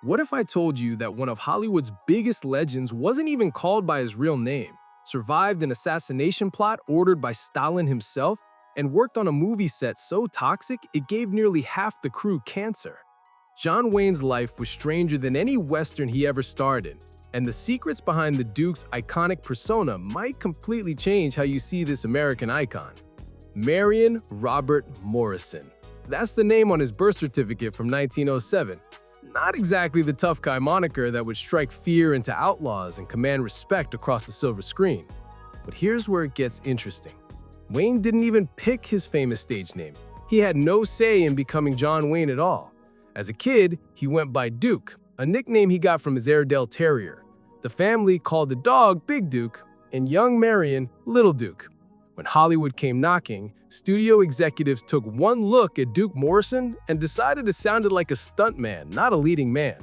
What if I told you that one of Hollywood's biggest legends wasn't even called by his real name, survived an assassination plot ordered by Stalin himself, and worked on a movie set so toxic it gave nearly half the crew cancer? John Wayne's life was stranger than any Western he ever starred in, and the secrets behind the Duke's iconic persona might completely change how you see this American icon. Marion Robert Morrison. That's the name on his birth certificate from 1907. Not exactly the tough guy moniker that would strike fear into outlaws and command respect across the silver screen. But here's where it gets interesting. Wayne didn't even pick his famous stage name. He had no say in becoming John Wayne at all. As a kid, he went by Duke, a nickname he got from his Airedale Terrier. The family called the dog Big Duke and young Marion Little Duke. When Hollywood came knocking, studio executives took one look at Duke Morrison and decided it sounded like a stuntman, not a leading man.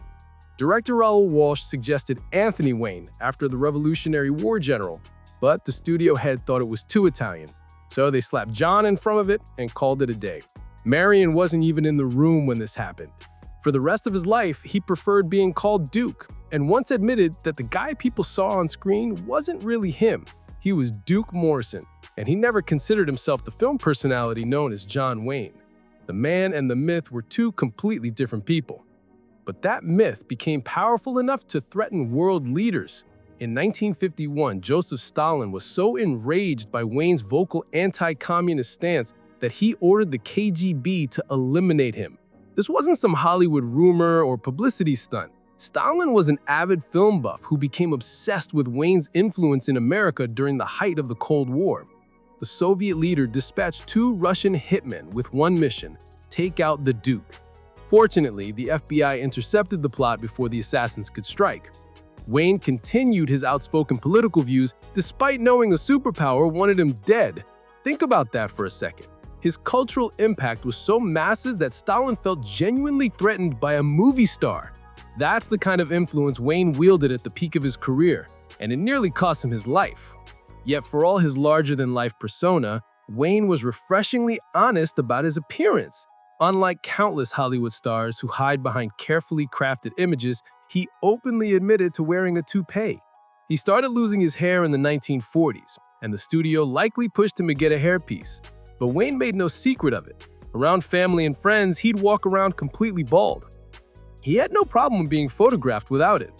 Director Raoul Walsh suggested Anthony Wayne after the Revolutionary War general, but the studio head thought it was too Italian, so they slapped John in front of it and called it a day. Marion wasn't even in the room when this happened. For the rest of his life, he preferred being called Duke, and once admitted that the guy people saw on screen wasn't really him. He was Duke Morrison, and he never considered himself the film personality known as John Wayne. The man and the myth were two completely different people. But that myth became powerful enough to threaten world leaders. In 1951, Joseph Stalin was so enraged by Wayne's vocal anti-communist stance that he ordered the KGB to eliminate him. This wasn't some Hollywood rumor or publicity stunt. Stalin was an avid film buff who became obsessed with Wayne's influence in America during the height of the Cold War. The Soviet leader dispatched two Russian hitmen with one mission: take out the Duke. Fortunately, the FBI intercepted the plot before the assassins could strike. Wayne continued his outspoken political views despite knowing a superpower wanted him dead. Think about that for a second. His cultural impact was so massive that Stalin felt genuinely threatened by a movie star. That's the kind of influence Wayne wielded at the peak of his career, and it nearly cost him his life. Yet for all his larger-than-life persona, Wayne was refreshingly honest about his appearance. Unlike countless Hollywood stars who hide behind carefully crafted images, he openly admitted to wearing a toupee. He started losing his hair in the 1940s, and the studio likely pushed him to get a hairpiece. But Wayne made no secret of it. Around family and friends, he'd walk around completely bald. He had no problem being photographed without it.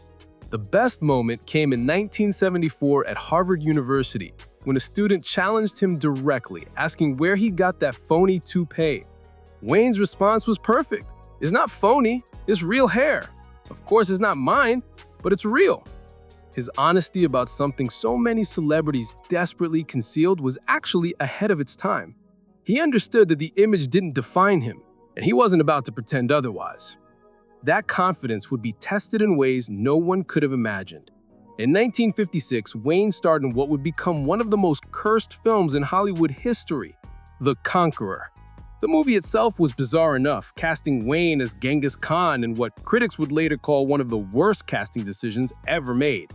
The best moment came in 1974 at Harvard University, when a student challenged him directly, asking where he got that phony toupee. Wayne's response was perfect. "It's not phony, it's real hair. Of course, it's not mine, but it's real." His honesty about something so many celebrities desperately concealed was actually ahead of its time. He understood that the image didn't define him, and he wasn't about to pretend otherwise. That confidence would be tested in ways no one could have imagined. In 1956, Wayne starred in what would become one of the most cursed films in Hollywood history, The Conqueror. The movie itself was bizarre enough, casting Wayne as Genghis Khan in what critics would later call one of the worst casting decisions ever made.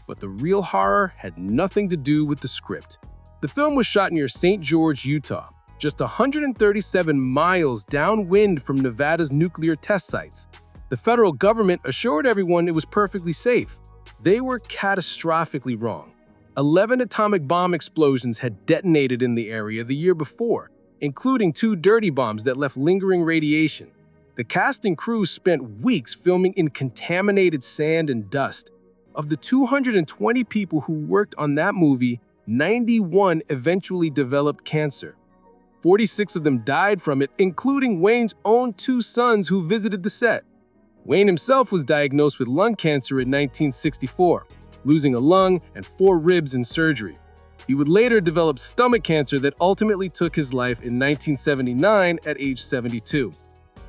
But the real horror had nothing to do with the script. The film was shot near St. George, Utah, just 137 miles downwind from Nevada's nuclear test sites. The federal government assured everyone it was perfectly safe. They were catastrophically wrong. 11 atomic bomb explosions had detonated in the area the year before, including 2 dirty bombs that left lingering radiation. The cast and crew spent weeks filming in contaminated sand and dust. Of the 220 people who worked on that movie, 91 eventually developed cancer. 46 of them died from it, including Wayne's own 2 sons who visited the set. Wayne himself was diagnosed with lung cancer in 1964, losing a lung and 4 ribs in surgery. He would later develop stomach cancer that ultimately took his life in 1979 at age 72.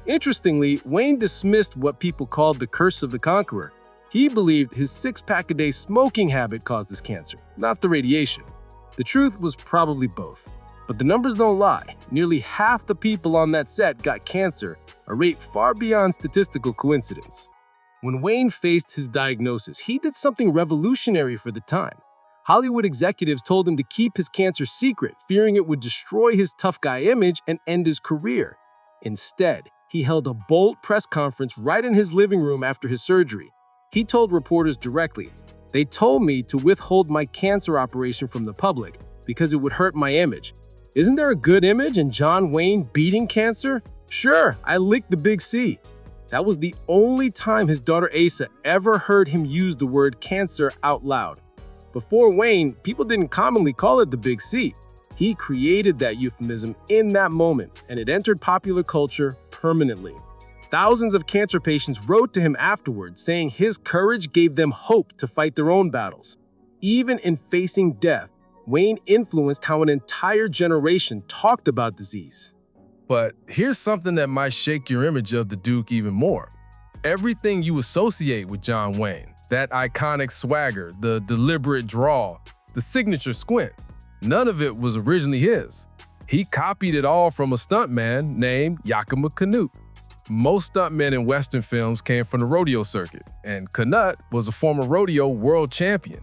Interestingly, Wayne dismissed what people called the curse of the Conqueror. He believed his 6-pack-a-day smoking habit caused his cancer, not the radiation. The truth was probably both. But the numbers don't lie. Nearly half the people on that set got cancer, a rate far beyond statistical coincidence. When Wayne faced his diagnosis, he did something revolutionary for the time. Hollywood executives told him to keep his cancer secret, fearing it would destroy his tough guy image and end his career. Instead, He held a bold press conference right in his living room after his surgery. He told reporters directly, "They told me to withhold my cancer operation from the public because it would hurt my image. Isn't there a good image in John Wayne beating cancer? Sure, I licked the big C." That was the only time his daughter Asa ever heard him use the word cancer out loud. Before Wayne, people didn't commonly call it the big C. He created that euphemism in that moment, and it entered popular culture permanently. Thousands of cancer patients wrote to him afterward, saying his courage gave them hope to fight their own battles. Even in facing death, Wayne influenced how an entire generation talked about disease. But here's something that might shake your image of the Duke even more. Everything you associate with John Wayne, that iconic swagger, the deliberate drawl, the signature squint, none of it was originally his. He copied it all from a stuntman named Yakima Canutt. Most stuntmen in Western films came from the rodeo circuit, and Canutt was a former rodeo world champion.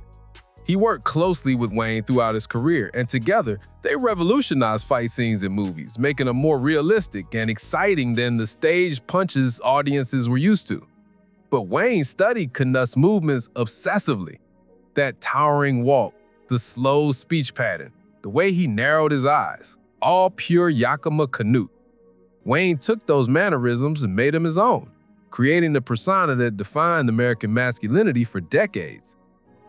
He worked closely with Wayne throughout his career, and together, they revolutionized fight scenes in movies, making them more realistic and exciting than the stage punches audiences were used to. But Wayne studied Canutt's movements obsessively. That towering walk, the slow speech pattern, the way he narrowed his eyes, all pure Yakima Canutt. Wayne took those mannerisms and made them his own, creating the persona that defined American masculinity for decades.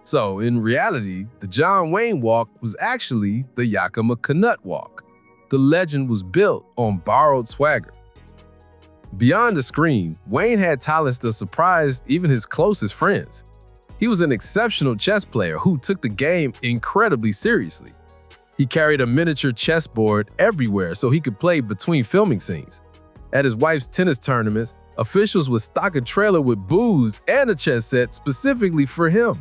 So, in reality, the John Wayne walk was actually the Yakima Canutt walk. The legend was built on borrowed swagger. Beyond the screen, Wayne had talents that surprised even his closest friends. He was an exceptional chess player who took the game incredibly seriously. He carried a miniature chessboard everywhere so he could play between filming scenes. At his wife's tennis tournaments, officials would stock a trailer with booze and a chess set specifically for him.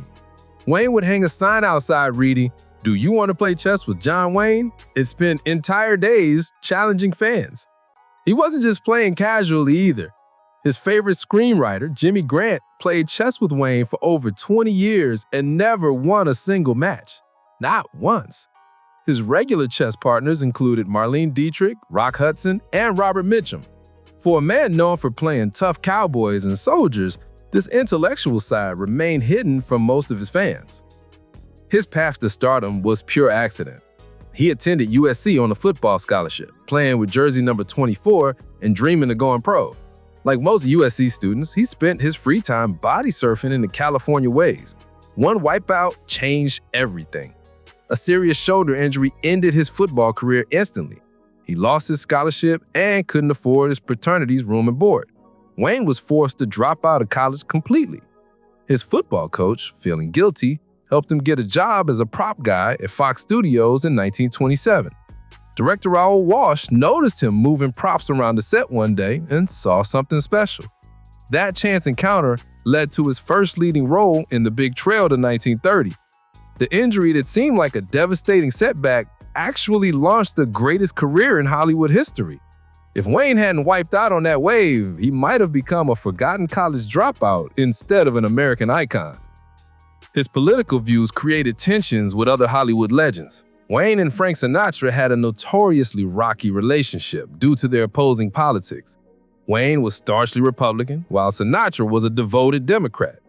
Wayne would hang a sign outside reading, "Do you want to play chess with John Wayne?" and spend entire days challenging fans. He wasn't just playing casually either. His favorite screenwriter, Jimmy Grant, played chess with Wayne for over 20 years and never won a single match. Not once. His regular chess partners included Marlene Dietrich, Rock Hudson, and Robert Mitchum. For a man known for playing tough cowboys and soldiers, this intellectual side remained hidden from most of his fans. His path to stardom was pure accident. He attended USC on a football scholarship, playing with jersey number 24 and dreaming of going pro. Like most USC students, he spent his free time body surfing in the California waves. One wipeout changed everything. A serious shoulder injury ended his football career instantly. He lost his scholarship and couldn't afford his fraternity's room and board. Wayne was forced to drop out of college completely. His football coach, feeling guilty, helped him get a job as a prop guy at Fox Studios in 1927. Director Raoul Walsh noticed him moving props around the set one day and saw something special. That chance encounter led to his first leading role in The Big Trail to 1930. The injury that seemed like a devastating setback actually launched the greatest career in Hollywood history. If Wayne hadn't wiped out on that wave, he might have become a forgotten college dropout instead of an American icon. His political views created tensions with other Hollywood legends. Wayne and Frank Sinatra had a notoriously rocky relationship due to their opposing politics. Wayne was staunchly Republican, while Sinatra was a devoted Democrat.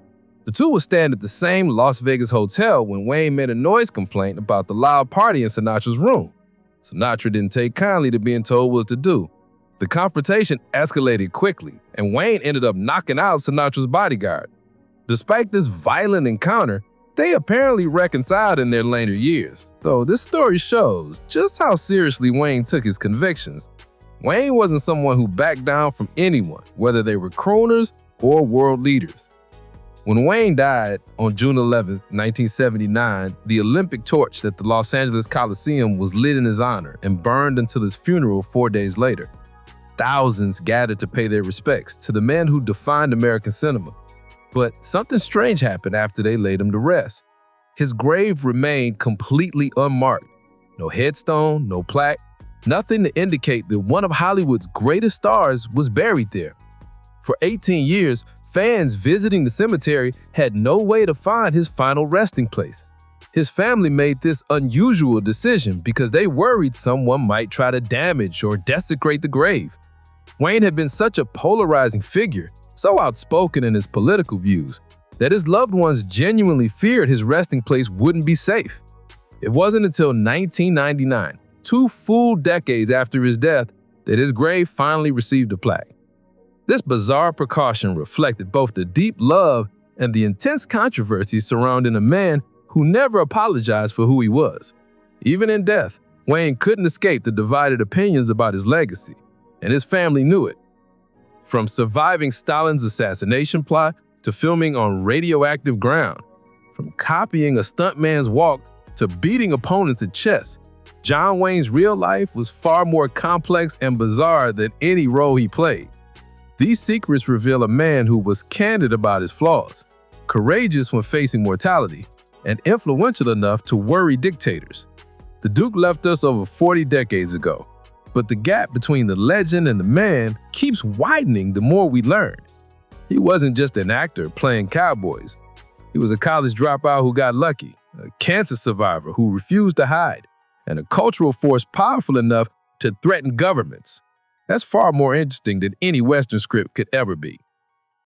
The two would stand at the same Las Vegas hotel when Wayne made a noise complaint about the loud party in Sinatra's room. Sinatra didn't take kindly to being told what to do. The confrontation escalated quickly, and Wayne ended up knocking out Sinatra's bodyguard. Despite this violent encounter, they apparently reconciled in their later years, though this story shows just how seriously Wayne took his convictions. Wayne wasn't someone who backed down from anyone, whether they were crooners or world leaders. When Wayne died on June 11, 1979, the Olympic torch at the Los Angeles Coliseum was lit in his honor and burned until his funeral 4 days later. Thousands gathered to pay their respects to the man who defined American cinema. But something strange happened after they laid him to rest. His grave remained completely unmarked. No headstone, no plaque, nothing to indicate that one of Hollywood's greatest stars was buried there. For 18 years, fans visiting the cemetery had no way to find his final resting place. His family made this unusual decision because they worried someone might try to damage or desecrate the grave. Wayne had been such a polarizing figure, so outspoken in his political views, that his loved ones genuinely feared his resting place wouldn't be safe. It wasn't until 1999, 2 full decades after his death, that his grave finally received a plaque. This bizarre precaution reflected both the deep love and the intense controversy surrounding a man who never apologized for who he was. Even in death, Wayne couldn't escape the divided opinions about his legacy, and his family knew it. From surviving Stalin's assassination plot to filming on radioactive ground, from copying a stuntman's walk to beating opponents at chess, John Wayne's real life was far more complex and bizarre than any role he played. These secrets reveal a man who was candid about his flaws, courageous when facing mortality, and influential enough to worry dictators. The Duke left us over 40 decades ago, but the gap between the legend and the man keeps widening the more we learn. He wasn't just an actor playing cowboys. He was a college dropout who got lucky, a cancer survivor who refused to hide, and a cultural force powerful enough to threaten governments. That's far more interesting than any Western script could ever be.